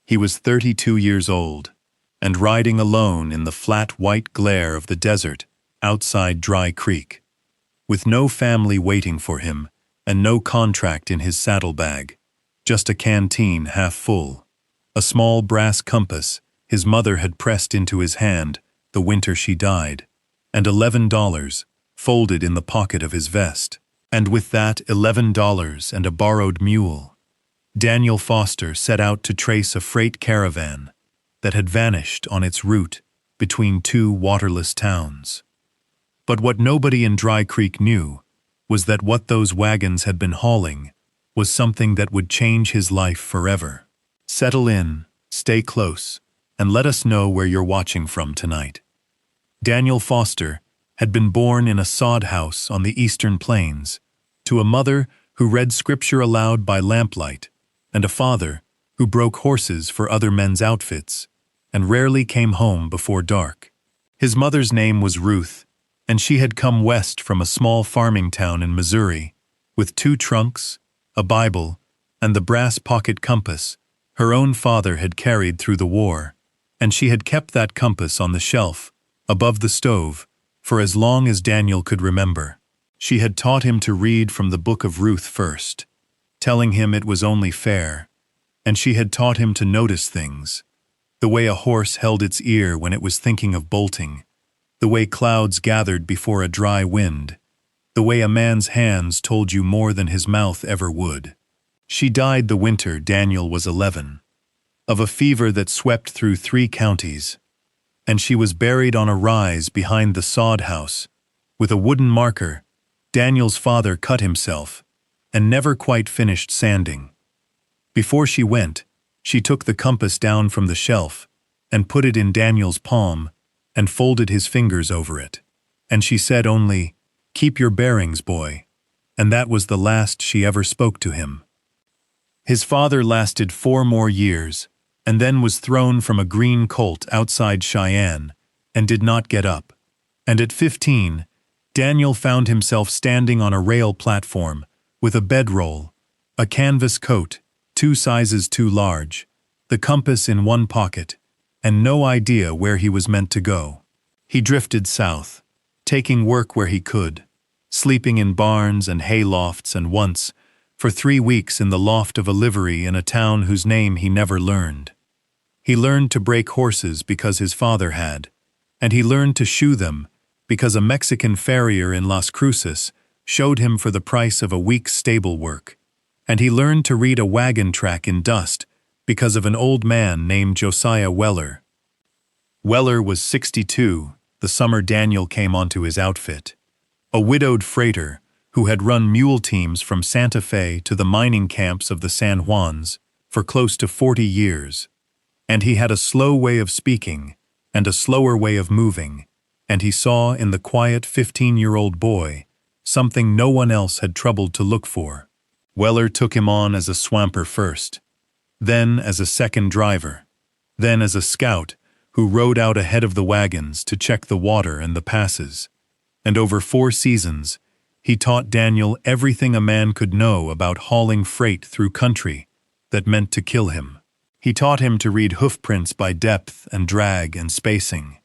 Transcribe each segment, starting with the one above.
He was 32 years old, and riding alone in the flat white glare of the desert outside Dry Creek, with no family waiting for him and no contract in his saddlebag, just a canteen half full, a small brass compass his mother had pressed into his hand the winter she died, and $11 folded in the pocket of his vest. And with that $11 and a borrowed mule, Daniel Foster set out to trace a freight caravan that had vanished on its route between two waterless towns. But what nobody in Dry Creek knew was that what those wagons had been hauling was something that would change his life forever. Settle in, stay close, and let us know where you're watching from tonight. Daniel Foster had been born in a sod house on the eastern plains, to a mother who read scripture aloud by lamplight, and a father who broke horses for other men's outfits, and rarely came home before dark. His mother's name was Ruth, and she had come west from a small farming town in Missouri, with 2 trunks, a Bible, and the brass pocket compass her own father had carried through the war, and she had kept that compass on the shelf, above the stove, for as long as Daniel could remember. She had taught him to read from the book of Ruth first, telling him it was only fair, and she had taught him to notice things, the way a horse held its ear when it was thinking of bolting, the way clouds gathered before a dry wind, the way a man's hands told you more than his mouth ever would. She died the winter Daniel was 11, of a fever that swept through 3 counties, and she was buried on a rise behind the sod house, with a wooden marker Daniel's father cut himself, and never quite finished sanding. Before she went, she took the compass down from the shelf and put it in Daniel's palm and folded his fingers over it. And she said only, "Keep your bearings, boy," and that was the last she ever spoke to him. His father lasted 4 more years, and then was thrown from a green colt outside Cheyenne, and did not get up. And at 15, Daniel found himself standing on a rail platform, with a bedroll, a canvas coat, 2 sizes too large, the compass in one pocket, and no idea where he was meant to go. He drifted south, taking work where he could, sleeping in barns and hay lofts, and once, for 3 weeks in the loft of a livery in a town whose name he never learned. He learned to break horses because his father had, and he learned to shoe them because a Mexican farrier in Las Cruces showed him for the price of a week's stable work, and he learned to read a wagon track in dust because of an old man named Josiah Weller. Weller was 62 the summer Daniel came onto his outfit, a widowed freighter who had run mule teams from Santa Fe to the mining camps of the San Juans for close to 40 years. And he had a slow way of speaking and a slower way of moving, and he saw in the quiet 15-year-old boy something no one else had troubled to look for. Weller took him on as a swamper first, then as a second driver, then as a scout who rode out ahead of the wagons to check the water and the passes. And over 4 seasons, he taught Daniel everything a man could know about hauling freight through country that meant to kill him. He taught him to read hoofprints by depth and drag and spacing,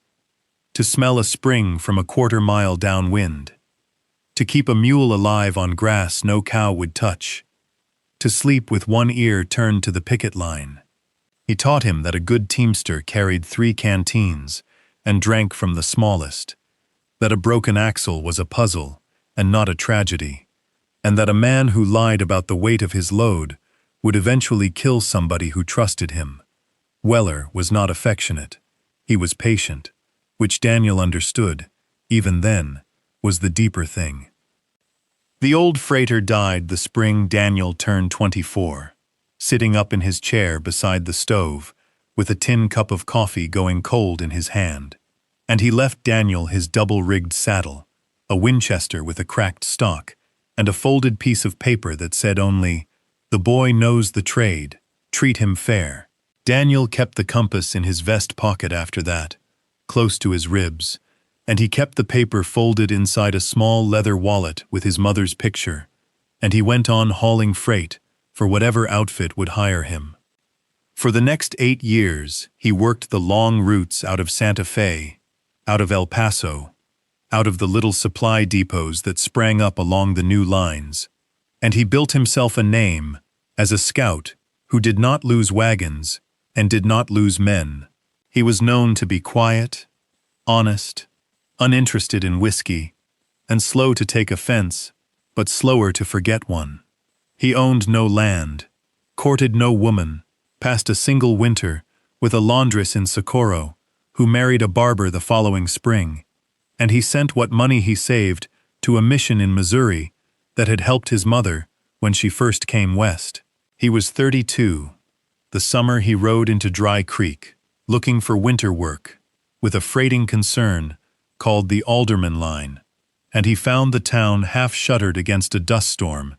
to smell a spring from a quarter-mile downwind, to keep a mule alive on grass no cow would touch, to sleep with one ear turned to the picket line. He taught him that a good teamster carried 3 canteens and drank from the smallest, that a broken axle was a puzzle and not a tragedy, and that a man who lied about the weight of his load would eventually kill somebody who trusted him. Weller was not affectionate. He was patient, which Daniel understood, even then, was the deeper thing. The old freighter died the spring Daniel turned 24, sitting up in his chair beside the stove, with a tin cup of coffee going cold in his hand. And he left Daniel his double-rigged saddle, a Winchester with a cracked stock, and a folded piece of paper that said only, "The boy knows the trade, treat him fair." Daniel kept the compass in his vest pocket after that, close to his ribs, and he kept the paper folded inside a small leather wallet with his mother's picture, and he went on hauling freight for whatever outfit would hire him. For the next 8 years, he worked the long routes out of Santa Fe, out of El Paso, out of the little supply depots that sprang up along the new lines, and he built himself a name as a scout who did not lose wagons and did not lose men. He was known to be quiet, honest, uninterested in whiskey, and slow to take offense, but slower to forget one. He owned no land, courted no woman, passed a single winter with a laundress in Socorro, who married a barber the following spring, and he sent what money he saved to a mission in Missouri that had helped his mother when she first came west. He was 32. The summer he rode into Dry Creek, looking for winter work, with a freighting concern called the Alderman Line, and he found the town half-shuttered against a dust storm,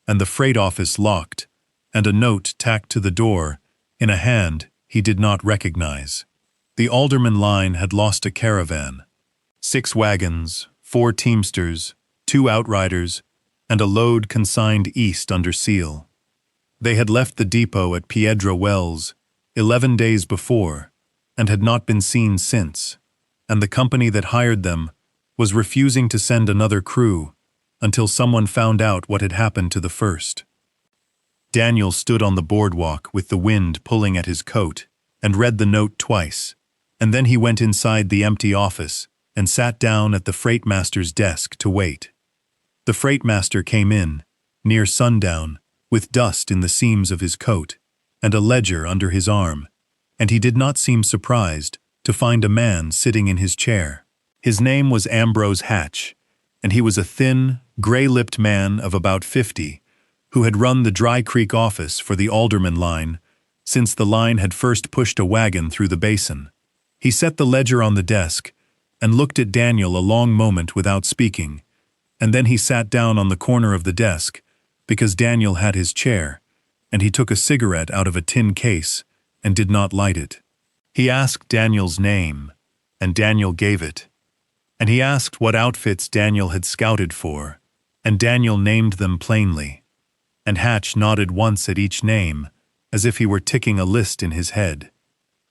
and the freight office locked, and a note tacked to the door in a hand he did not recognize. The Alderman Line had lost a caravan, 6 wagons, 4 teamsters, 2 outriders, and a load consigned east under seal. They had left the depot at Piedra Wells 11 days before and had not been seen since, and the company that hired them was refusing to send another crew until someone found out what had happened to the first. Daniel stood on the boardwalk with the wind pulling at his coat and read the note twice, and then he went inside the empty office and sat down at the freight master's desk to wait. The freight master came in, near sundown, with dust in the seams of his coat and a ledger under his arm, and he did not seem surprised to find a man sitting in his chair. His name was Ambrose Hatch, and he was a thin, gray-lipped man of about 50 who had run the Dry Creek office for the Alderman Line since the line had first pushed a wagon through the basin. He set the ledger on the desk and looked at Daniel a long moment without speaking, and then he sat down on the corner of the desk because Daniel had his chair, and he took a cigarette out of a tin case and did not light it. He asked Daniel's name, and Daniel gave it. And he asked what outfits Daniel had scouted for, and Daniel named them plainly. And Hatch nodded once at each name, as if he were ticking a list in his head.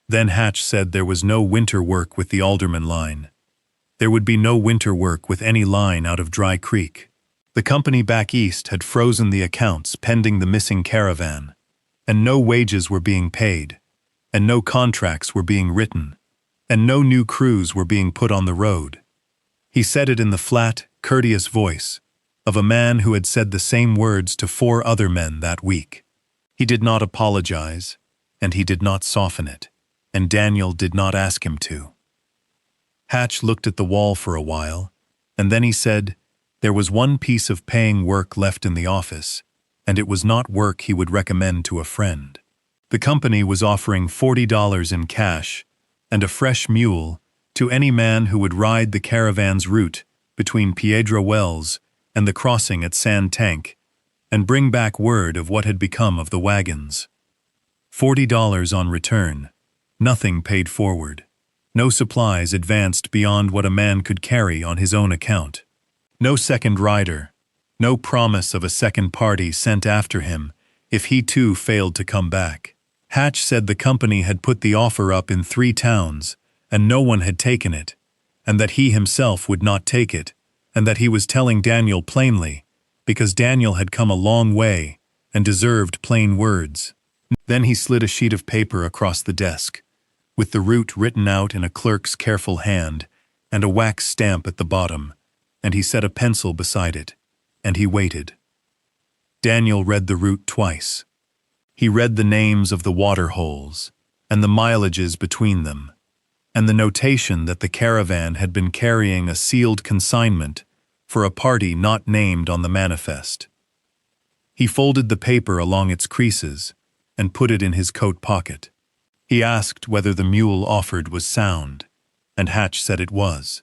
Then Hatch said there was no winter work with the Alderman Line. There would be no winter work with any line out of Dry Creek. The company back east had frozen the accounts pending the missing caravan, and no wages were being paid, and no contracts were being written, and no new crews were being put on the road. He said it in the flat, courteous voice of a man who had said the same words to 4 other men that week. He did not apologize, and he did not soften it, and Daniel did not ask him to. Hatch looked at the wall for a while, and then he said there was one piece of paying work left in the office, and it was not work he would recommend to a friend. The company was offering $40 in cash and a fresh mule to any man who would ride the caravan's route between Piedra Wells and the crossing at Sand Tank and bring back word of what had become of the wagons. $40 on return, nothing paid forward. No supplies advanced beyond what a man could carry on his own account. No second rider, no promise of a second party sent after him if he too failed to come back. Hatch said the company had put the offer up in 3 towns, and no one had taken it, and that he himself would not take it, and that he was telling Daniel plainly, because Daniel had come a long way and deserved plain words. Then he slid a sheet of paper across the desk, with the route written out in a clerk's careful hand and a wax stamp at the bottom, and he set a pencil beside it, and he waited. Daniel read the route twice. He read the names of the water holes, and the mileages between them, and the notation that the caravan had been carrying a sealed consignment for a party not named on the manifest. He folded the paper along its creases and put it in his coat pocket. He asked whether the mule offered was sound, and Hatch said it was.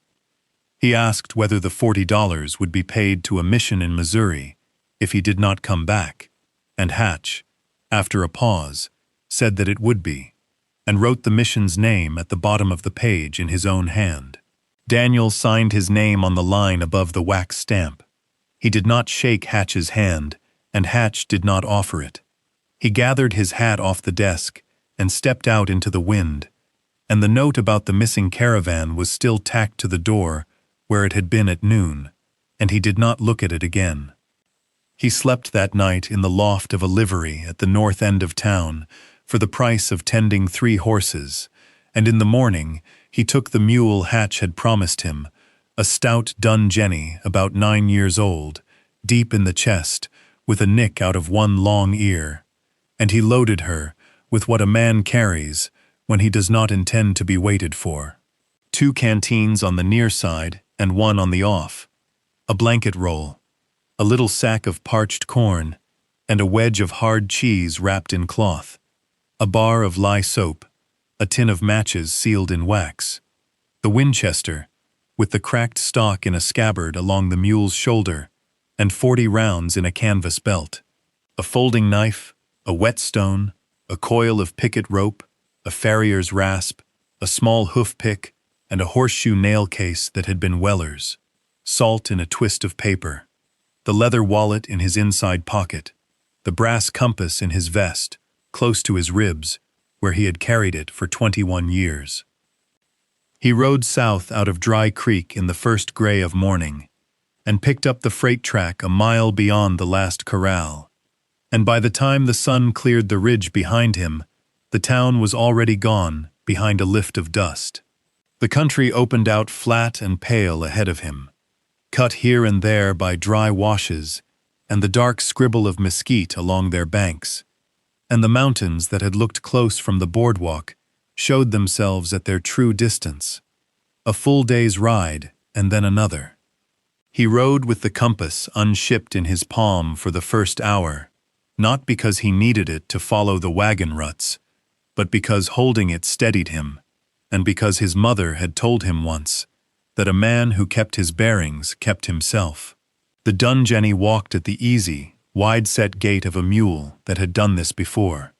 He asked whether the $40 would be paid to a mission in Missouri if he did not come back, and Hatch, after a pause, said that it would be, and wrote the mission's name at the bottom of the page in his own hand. Daniel signed his name on the line above the wax stamp. He did not shake Hatch's hand, and Hatch did not offer it. He gathered his hat off the desk and stepped out into the wind, and the note about the missing caravan was still tacked to the door where it had been at noon, and he did not look at it again. He slept that night in the loft of a livery at the north end of town for the price of tending 3 horses, and in the morning he took the mule Hatch had promised him, a stout dun jenny about 9 years old, deep in the chest, with a nick out of one long ear, and he loaded her with what a man carries when he does not intend to be waited for. 2 canteens on the near side and 1 on the off, a blanket roll, a little sack of parched corn, and a wedge of hard cheese wrapped in cloth, a bar of lye soap, a tin of matches sealed in wax, the Winchester, with the cracked stock in a scabbard along the mule's shoulder, and 40 rounds in a canvas belt, a folding knife, a whetstone, a coil of picket rope, a farrier's rasp, a small hoof pick, and a horseshoe nail case that had been Weller's, salt in a twist of paper, the leather wallet in his inside pocket, the brass compass in his vest, close to his ribs, where he had carried it for 21 years. He rode south out of Dry Creek in the first gray of morning, and picked up the freight track a mile beyond the last corral, and by the time the sun cleared the ridge behind him, the town was already gone behind a lift of dust. The country opened out flat and pale ahead of him, cut here and there by dry washes and the dark scribble of mesquite along their banks, and the mountains that had looked close from the boardwalk showed themselves at their true distance. A full day's ride, and then another. He rode with the compass unshipped in his palm for the first hour, not because he needed it to follow the wagon ruts, but because holding it steadied him, and because his mother had told him once that a man who kept his bearings kept himself. The dun jenny walked at the easy, wide-set gait of a mule that had done this before,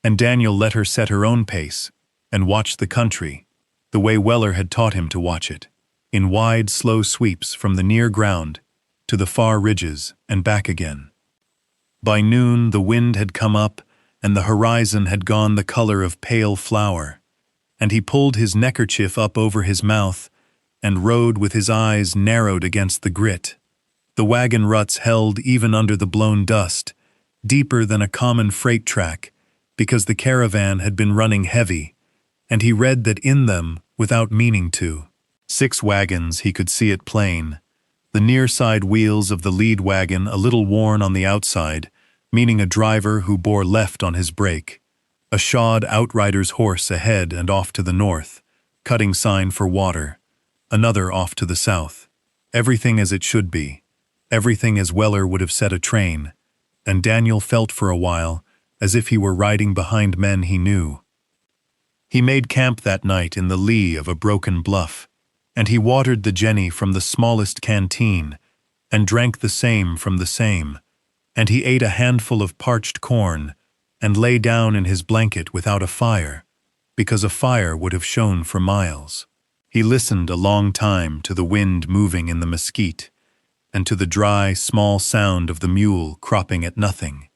and Daniel let her set her own pace and watch the country the way Weller had taught him to watch it, in wide, slow sweeps from the near ground to the far ridges and back again. By noon the wind had come up and the horizon had gone the color of pale flour, and he pulled his neckerchief up over his mouth and rode with his eyes narrowed against the grit. The wagon ruts held even under the blown dust, deeper than a common freight track, because the caravan had been running heavy, and he read that in them without meaning to. 6 wagons, he could see it plain, the near side wheels of the lead wagon a little worn on the outside, meaning a driver who bore left on his brake, a shod outrider's horse ahead and off to the north, cutting sign for water, another off to the south. Everything as it should be, everything as Weller would have set a train, and Daniel felt for a while as if he were riding behind men he knew. He made camp that night in the lee of a broken bluff, and he watered the jenny from the smallest canteen, and drank the same from the same, and he ate a handful of parched corn, and lay down in his blanket without a fire, because a fire would have shone for miles. He listened a long time to the wind moving in the mesquite, and to the dry, small sound of the mule cropping at nothing,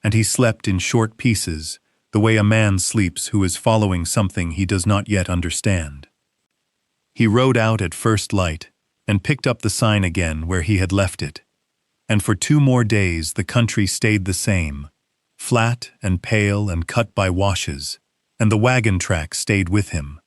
and he slept in short pieces, the way a man sleeps who is following something he does not yet understand. He rode out at first light, and picked up the sign again where he had left it, and for 2 more days the country stayed the same, flat and pale and cut by washes, and the wagon track stayed with him.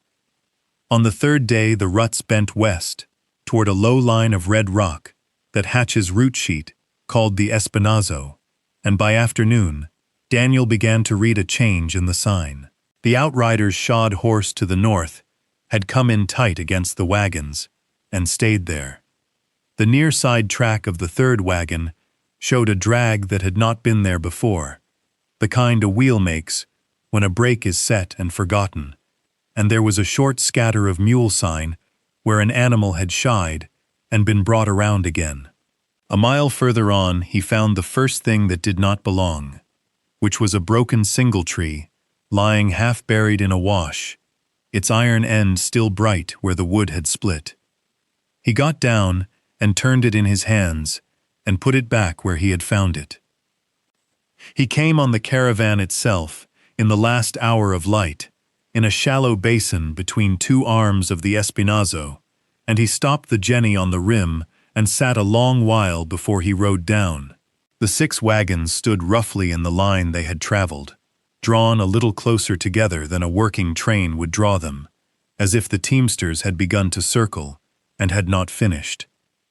On the 3rd day the ruts bent west, toward a low line of red rock that Hatch's route sheet called the Espinazo, and by afternoon Daniel began to read a change in the sign. The outrider's shod horse to the north had come in tight against the wagons, and stayed there. The near side track of the 3rd wagon showed a drag that had not been there before, the kind a wheel makes when a brake is set and forgotten, and there was a short scatter of mule sign where an animal had shied and been brought around again. A mile further on he found the first thing that did not belong, which was a broken singletree lying half buried in a wash, its iron end still bright where the wood had split. He got down and turned it in his hands and put it back where he had found it. He came on the caravan itself in the last hour of light, in a shallow basin between two arms of the Espinazo, and he stopped the jenny on the rim and sat a long while before he rode down. The 6 wagons stood roughly in the line they had traveled, drawn a little closer together than a working train would draw them, as if the teamsters had begun to circle and had not finished.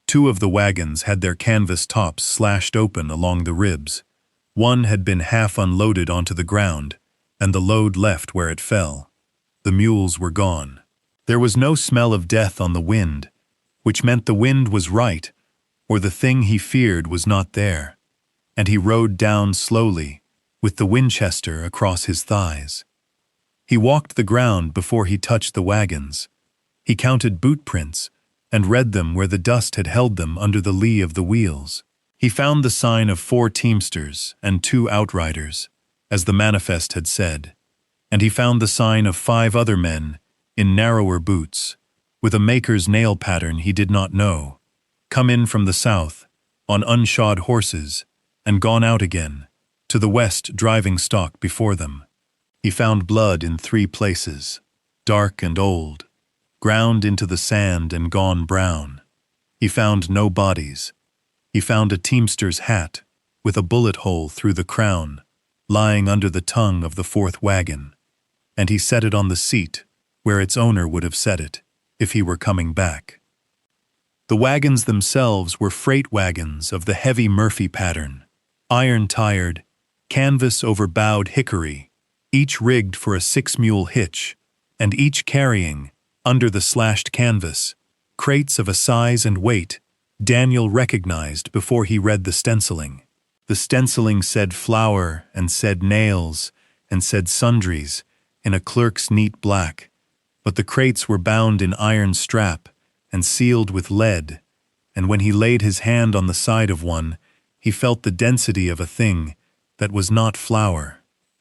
2 of the wagons had their canvas tops slashed open along the ribs. One had been half unloaded onto the ground, and the load left where it fell. The mules were gone. There was no smell of death on the wind, which meant the wind was right, or the thing he feared was not there, and he rode down slowly, with the Winchester across his thighs. He walked the ground before he touched the wagons. He counted boot prints and read them where the dust had held them under the lee of the wheels. He found the sign of 4 teamsters and 2 outriders, as the manifest had said, and he found the sign of 5 other men in narrower boots, with a maker's nail pattern he did not know, come in from the south, on unshod horses, and gone out again, to the west driving stock before them. He found blood in 3 places, dark and old, ground into the sand and gone brown. He found no bodies. He found a teamster's hat, with a bullet hole through the crown, lying under the tongue of the 4th wagon, and he set it on the seat where its owner would have set it if he were coming back. The wagons themselves were freight wagons of the heavy Murphy pattern, iron-tired, canvas over bowed hickory, each rigged for a 6-mule hitch, and each carrying, under the slashed canvas, crates of a size and weight Daniel recognized before he read the stenciling. The stenciling said flour and said nails and said sundries in a clerk's neat black, but the crates were bound in iron strap and sealed with lead, and when he laid his hand on the side of one, he felt the density of a thing that was not flour.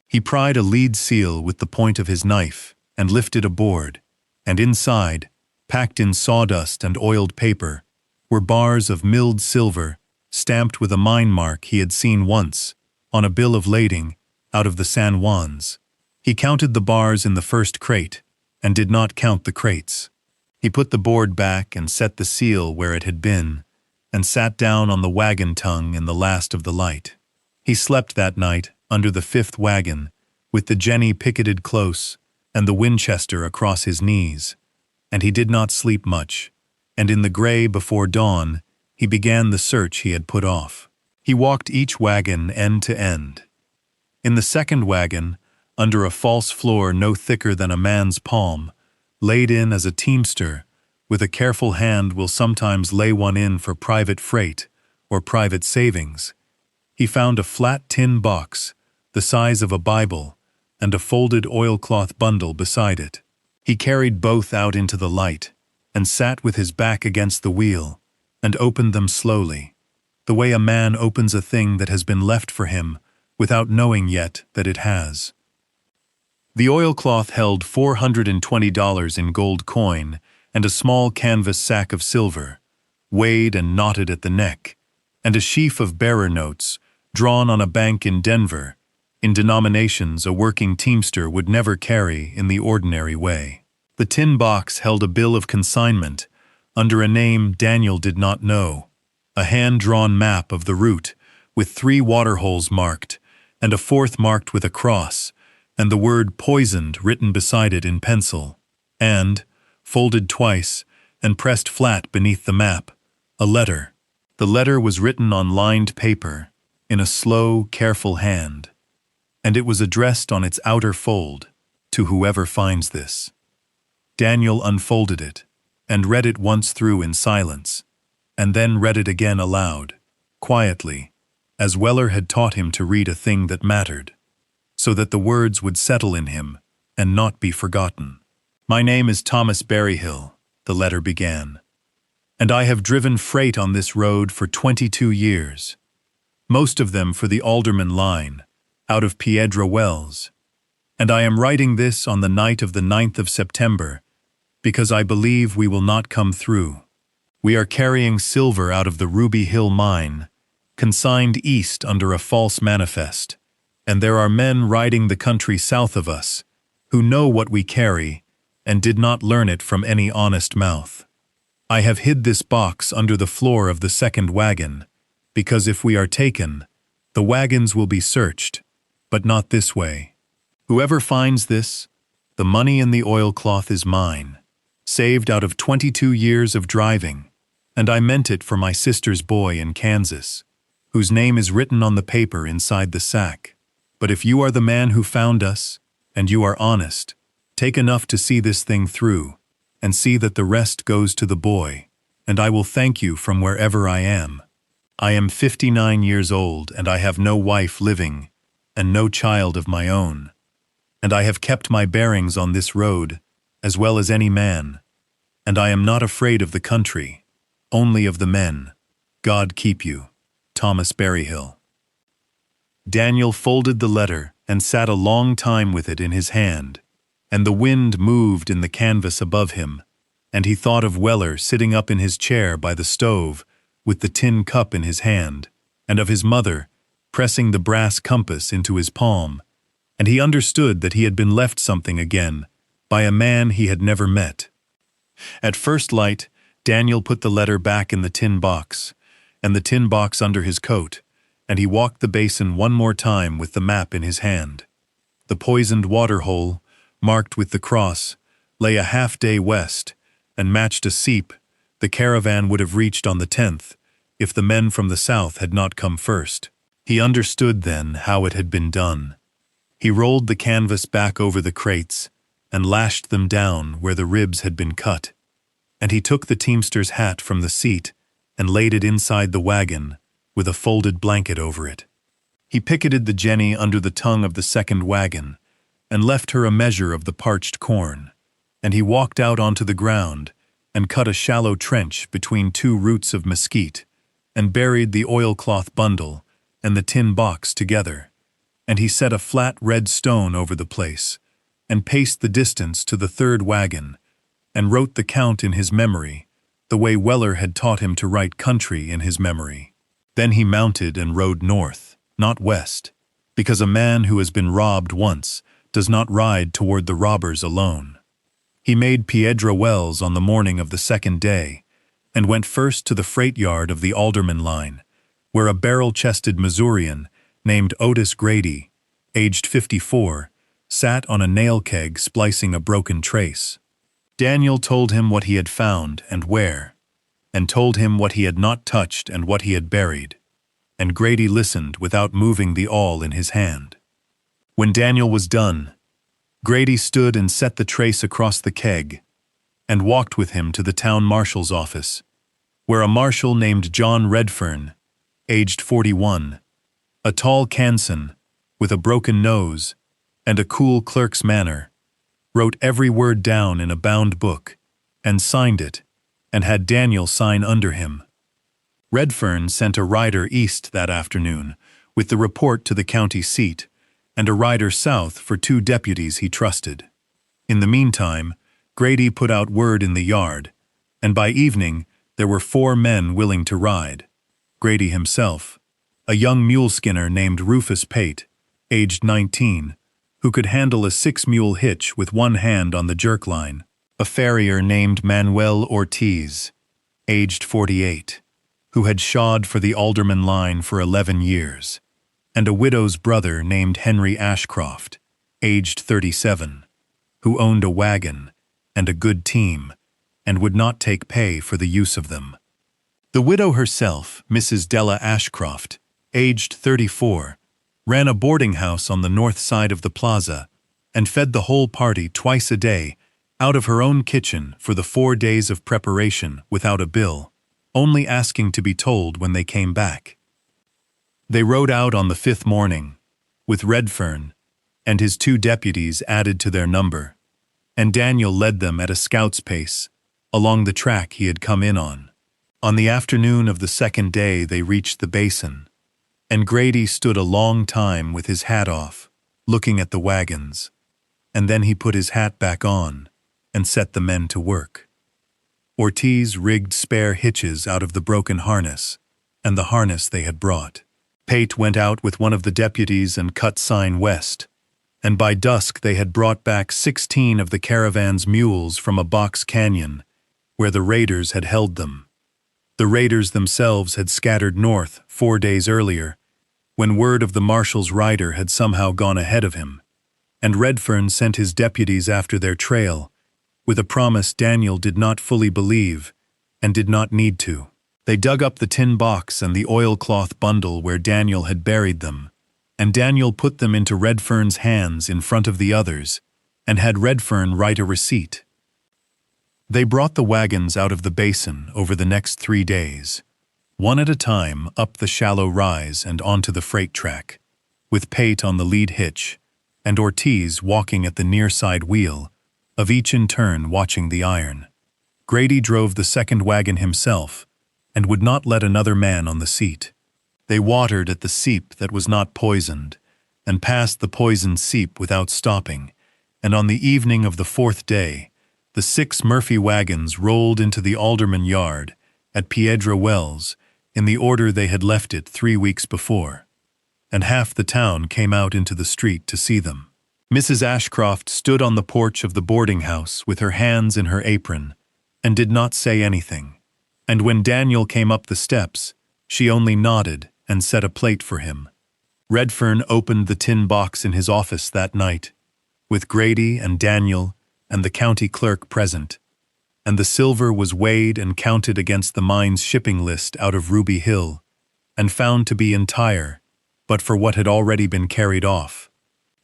He pried a lead seal with the point of his knife and lifted a board, and inside, packed in sawdust and oiled paper, were bars of milled silver stamped with a mine mark he had seen once on a bill of lading out of the San Juans. He counted the bars in the first crate and did not count the crates. He put the board back and set the seal where it had been and sat down on the wagon tongue in the last of the light. He slept that night under the 5th wagon with the jenny picketed close and the Winchester across his knees, and he did not sleep much, and in the gray before dawn, he began the search he had put off. He walked each wagon end to end. In the 2nd wagon, under a false floor no thicker than a man's palm, laid in as a teamster, with a careful hand will sometimes lay one in for private freight or private savings, he found a flat tin box, the size of a Bible, and a folded oilcloth bundle beside it. He carried both out into the light, and sat with his back against the wheel, and opened them slowly, the way a man opens a thing that has been left for him without knowing yet that it has. The oilcloth held $420 in gold coin and a small canvas sack of silver, weighed and knotted at the neck, and a sheaf of bearer notes drawn on a bank in Denver, in denominations a working teamster would never carry in the ordinary way. The tin box held a bill of consignment under a name Daniel did not know, a hand-drawn map of the route with 3 waterholes marked and a 4th marked with a cross, and the word poisoned written beside it in pencil, and, folded twice and pressed flat beneath the map, a letter. The letter was written on lined paper, in a slow, careful hand, and it was addressed on its outer fold, to whoever finds this. Daniel unfolded it, and read it once through in silence, and then read it again aloud, quietly, as Weller had taught him to read a thing that mattered, so that the words would settle in him and not be forgotten. "My name is Thomas Berryhill," the letter began, "and I have driven freight on this road for 22 years, most of them for the Alderman line, out of Piedra Wells, and I am writing this on the night of the 9th of September, because I believe we will not come through. We are carrying silver out of the Ruby Hill mine, consigned east under a false manifest, and there are men riding the country south of us, who know what we carry, and did not learn it from any honest mouth. I have hid this box under the floor of the second wagon, because if we are taken, the wagons will be searched, but not this way. Whoever finds this, the money and the oilcloth is mine, saved out of 22 years of driving, and I meant it for my sister's boy in Kansas, whose name is written on the paper inside the sack. But if you are the man who found us, and you are honest, take enough to see this thing through, and see that the rest goes to the boy, and I will thank you from wherever I am. I am 59 years old, and I have no wife living, and no child of my own. And I have kept my bearings on this road, as well as any man. And I am not afraid of the country, only of the men. God keep you. Thomas Berryhill. Daniel folded the letter and sat a long time with it in his hand, and the wind moved in the canvas above him, and he thought of Weller sitting up in his chair by the stove with the tin cup in his hand, and of his mother pressing the brass compass into his palm, and he understood that he had been left something again by a man he had never met. At first light, Daniel put the letter back in the tin box, and the tin box under his coat, and he walked the basin one more time with the map in his hand. The poisoned water hole, marked with the cross, lay a half-day west, and matched a seep the caravan would have reached on the 10th, if the men from the south had not come first. He understood then how it had been done. He rolled the canvas back over the crates, and lashed them down where the ribs had been cut, and he took the teamster's hat from the seat and laid it inside the wagon with a folded blanket over it. He picketed the jenny under the tongue of the second wagon and left her a measure of the parched corn, and he walked out onto the ground and cut a shallow trench between two roots of mesquite and buried the oilcloth bundle and the tin box together, and he set a flat red stone over the place and paced the distance to the third wagon and wrote the count in his memory, the way Weller had taught him to write country in his memory. Then he mounted and rode north, not west, because a man who has been robbed once does not ride toward the robbers alone. He made Piedra Wells on the morning of the second day, and went first to the freight yard of the Alderman line, where a barrel-chested Missourian named Otis Grady, aged 54, sat on a nail keg splicing a broken trace. Daniel told him what he had found and where, and told him what he had not touched and what he had buried, and Grady listened without moving the awl in his hand. When Daniel was done, Grady stood and set the trace across the keg, and walked with him to the town marshal's office, where a marshal named John Redfern, aged 41, a tall Canson, with a broken nose and a cool clerk's manner, wrote every word down in a bound book, and signed it, and had Daniel sign under him. Redfern sent a rider east that afternoon, with the report to the county seat, and a rider south for 2 deputies he trusted. In the meantime, Grady put out word in the yard, and by evening there were 4 men willing to ride. Grady himself, a young mule skinner named Rufus Pate, aged 19, who could handle a 6-mule hitch with one hand on the jerk line, a farrier named Manuel Ortiz, aged 48, who had shod for the Alderman line for 11 years, and a widow's brother named Henry Ashcroft, aged 37, who owned a wagon and a good team, and would not take pay for the use of them. The widow herself, Mrs. Della Ashcroft, aged 34, ran a boarding house on the north side of the plaza, and fed the whole party twice a day out of her own kitchen for the 4 days of preparation without a bill, only asking to be told when they came back. They rode out on the 5th morning, with Redfern and his 2 deputies added to their number, and Daniel led them at a scout's pace along the track he had come in on. On the afternoon of the second day they reached the basin, and Grady stood a long time with his hat off, looking at the wagons, and then he put his hat back on and set the men to work. Ortiz rigged spare hitches out of the broken harness and the harness they had brought. Pate went out with one of the deputies and cut sign west, and by dusk they had brought back 16 of the caravan's mules from a box canyon, where the raiders had held them. The raiders themselves had scattered north 4 days earlier, when word of the marshal's rider had somehow gone ahead of him, and Redfern sent his deputies after their trail, with a promise Daniel did not fully believe, and did not need to. They dug up the tin box and the oilcloth bundle where Daniel had buried them, and Daniel put them into Redfern's hands in front of the others, and had Redfern write a receipt. They brought the wagons out of the basin over the next 3 days, one at a time up the shallow rise and onto the freight track, with Pate on the lead hitch, and Ortiz walking at the near side wheel, of each in turn watching the iron. Grady drove the second wagon himself, and would not let another man on the seat. They watered at the seep that was not poisoned, and passed the poisoned seep without stopping, and on the evening of the 4th day, the 6 Murphy wagons rolled into the Alderman yard at Piedra Wells in the order they had left it 3 weeks before, and half the town came out into the street to see them. Mrs. Ashcroft stood on the porch of the boarding house with her hands in her apron, and did not say anything, and when Daniel came up the steps, she only nodded and set a plate for him. Redfern opened the tin box in his office that night, with Grady and Daniel and the county clerk present, and the silver was weighed and counted against the mine's shipping list out of Ruby Hill, and found to be entire, but for what had already been carried off.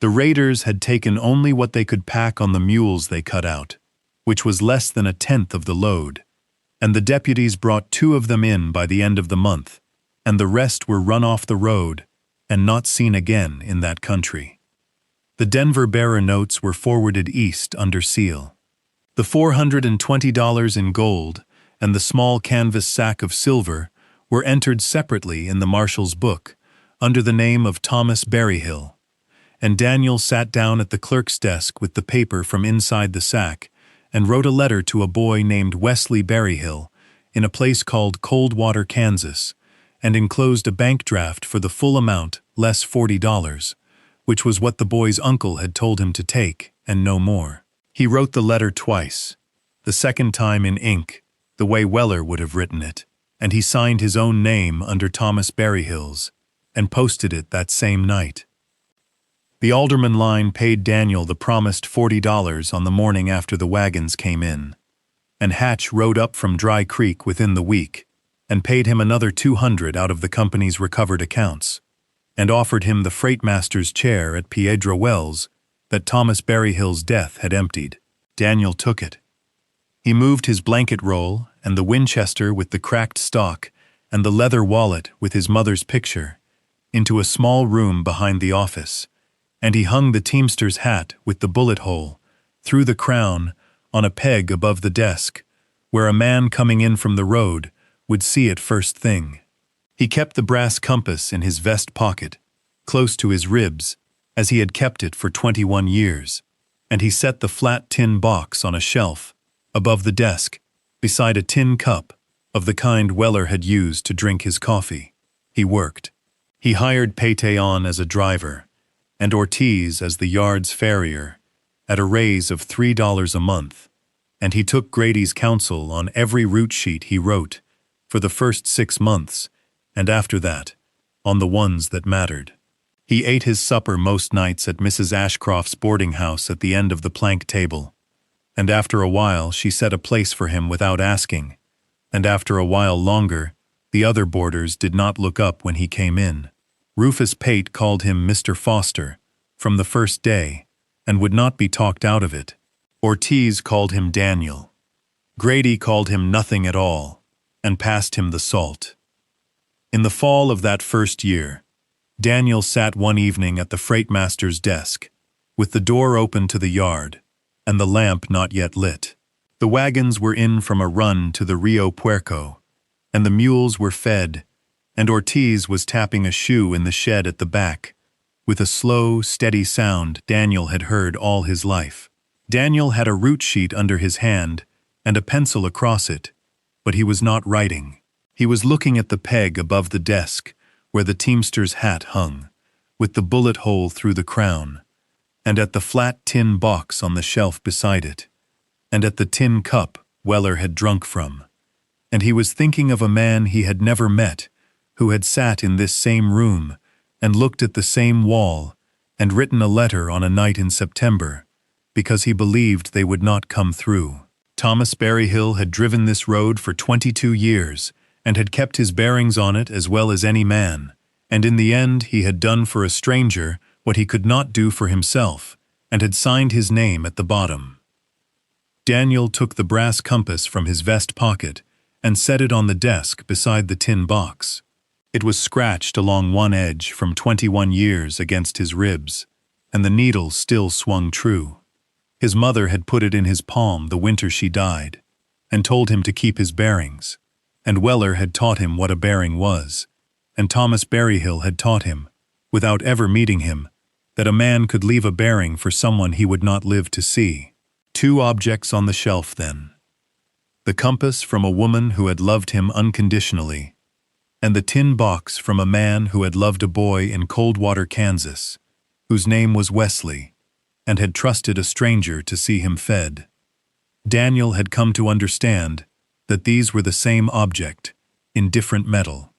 The raiders had taken only what they could pack on the mules they cut out, which was less than 1/10 of the load, and the deputies brought 2 of them in by the end of the month, and the rest were run off the road and not seen again in that country. The Denver bearer notes were forwarded east under seal. The $420 in gold and the small canvas sack of silver were entered separately in the marshal's book under the name of Thomas Berryhill, and Daniel sat down at the clerk's desk with the paper from inside the sack and wrote a letter to a boy named Wesley Berryhill in a place called Coldwater, Kansas, and enclosed a bank draft for the full amount less $40, which was what the boy's uncle had told him to take, and no more. He wrote the letter twice, the second time in ink, the way Weller would have written it, and he signed his own name under Thomas Berryhill's, and posted it that same night. The Alderman line paid Daniel the promised $40 on the morning after the wagons came in, and Hatch rode up from Dry Creek within the week, and paid him another $200 out of the company's recovered accounts, and offered him the freightmaster's chair at Piedra Wells that Thomas Berryhill's death had emptied. Daniel took it. He moved his blanket roll and the Winchester with the cracked stock and the leather wallet with his mother's picture into a small room behind the office, and he hung the teamster's hat with the bullet hole through the crown on a peg above the desk, where a man coming in from the road would see it first thing. He kept the brass compass in his vest pocket, close to his ribs, as he had kept it for 21 years, and he set the flat tin box on a shelf above the desk, beside a tin cup of the kind Weller had used to drink his coffee. He worked. He hired Pate on as a driver, and Ortiz as the yard's farrier, at a raise of $3 a month, and he took Grady's counsel on every route sheet he wrote, for the first 6 months, and after that, on the ones that mattered. He ate his supper most nights at Mrs. Ashcroft's boarding house at the end of the plank table, and after a while she set a place for him without asking, and after a while longer, the other boarders did not look up when he came in. Rufus Pate called him Mr. Foster from the first day, and would not be talked out of it. Ortiz called him Daniel. Grady called him nothing at all, and passed him the salt. In the fall of that first year, Daniel sat one evening at the freightmaster's desk, with the door open to the yard, and the lamp not yet lit. The wagons were in from a run to the Rio Puerco, and the mules were fed, and Ortiz was tapping a shoe in the shed at the back, with a slow, steady sound Daniel had heard all his life. Daniel had a route sheet under his hand and a pencil across it, but he was not writing. He was looking at the peg above the desk, where the teamster's hat hung, with the bullet hole through the crown, and at the flat tin box on the shelf beside it, and at the tin cup Weller had drunk from. And he was thinking of a man he had never met, who had sat in this same room and looked at the same wall and written a letter on a night in September, because he believed they would not come through. Thomas Berryhill had driven this road for 22 years and had kept his bearings on it as well as any man, and in the end he had done for a stranger what he could not do for himself, and had signed his name at the bottom. Daniel took the brass compass from his vest pocket and set it on the desk beside the tin box. It was scratched along one edge from 21 years against his ribs, and the needle still swung true. His mother had put it in his palm the winter she died, and told him to keep his bearings, and Weller had taught him what a bearing was, and Thomas Berryhill had taught him, without ever meeting him, that a man could leave a bearing for someone he would not live to see. 2 objects on the shelf then. The compass from a woman who had loved him unconditionally, and the tin box from a man who had loved a boy in Coldwater, Kansas, whose name was Wesley, and had trusted a stranger to see him fed. Daniel had come to understand that these were the same object, in different metal.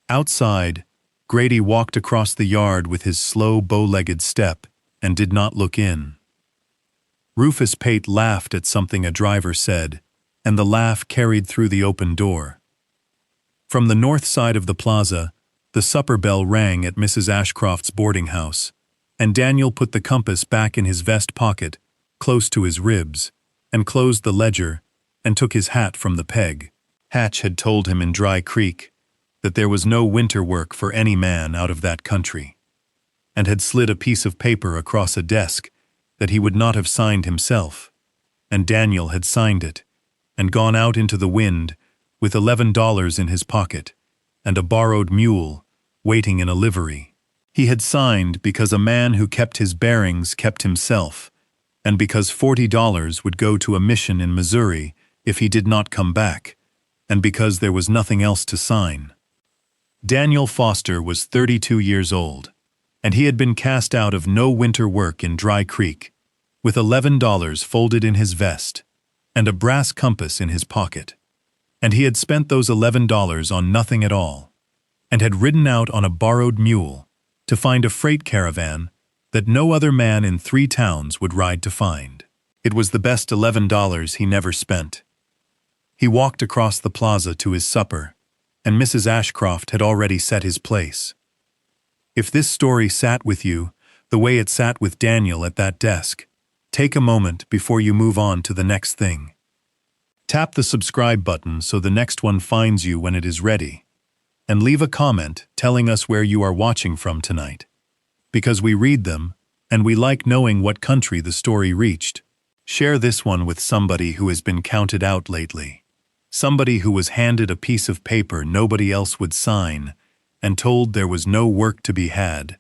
Outside, Grady walked across the yard with his slow, bow-legged step and did not look in. Rufus Pate laughed at something a driver said, and the laugh carried through the open door. From the north side of the plaza, the supper bell rang at Mrs. Ashcroft's boarding house, and Daniel put the compass back in his vest pocket, close to his ribs, and closed the ledger, and took his hat from the peg. Hatch had told him in Dry Creek that there was no winter work for any man out of that country, and had slid a piece of paper across a desk that he would not have signed himself, and Daniel had signed it, and gone out into the wind with $11 in his pocket, and a borrowed mule waiting in a livery. He had signed because a man who kept his bearings kept himself, and because $40 would go to a mission in Missouri if he did not come back, and because there was nothing else to sign. Daniel Foster was 32 years old, and he had been cast out of no winter work in Dry Creek, with $11 folded in his vest, and a brass compass in his pocket. And he had spent those $11 on nothing at all, and had ridden out on a borrowed mule to find a freight caravan that no other man in 3 towns would ride to find. It was the best $11 he never spent. He walked across the plaza to his supper, and Mrs. Ashcroft had already set his place. If this story sat with you the way it sat with Daniel at that desk, take a moment before you move on to the next thing. Tap the subscribe button so the next one finds you when it is ready. And leave a comment telling us where you are watching from tonight, because we read them and we like knowing what country the story reached. Share this one with somebody who has been counted out lately, somebody who was handed a piece of paper nobody else would sign and told there was no work to be had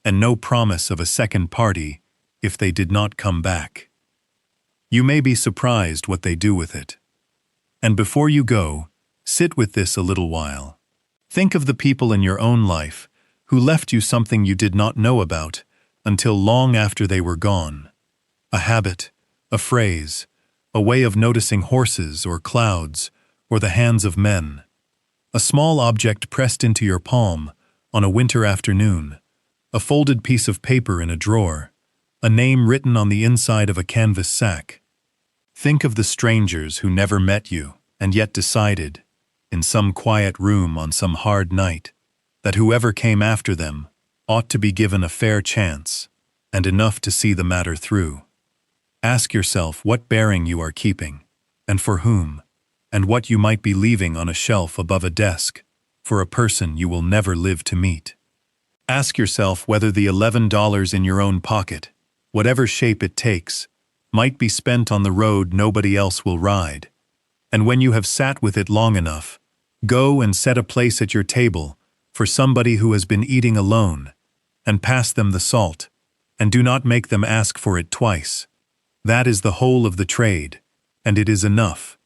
and no promise of a second party if they did not come back. You may be surprised what they do with it. And before you go, sit with this a little while. Think of the people in your own life who left you something you did not know about until long after they were gone. A habit, a phrase, a way of noticing horses or clouds or the hands of men. A small object pressed into your palm on a winter afternoon, a folded piece of paper in a drawer, a name written on the inside of a canvas sack. Think of the strangers who never met you and yet decided, in some quiet room on some hard night, that whoever came after them ought to be given a fair chance and enough to see the matter through. Ask yourself what bearing you are keeping, and for whom, and what you might be leaving on a shelf above a desk for a person you will never live to meet. Ask yourself whether the $11 in your own pocket, whatever shape it takes, might be spent on the road nobody else will ride. And when you have sat with it long enough, go and set a place at your table for somebody who has been eating alone, and pass them the salt, and do not make them ask for it twice. That is the whole of the trade, and it is enough.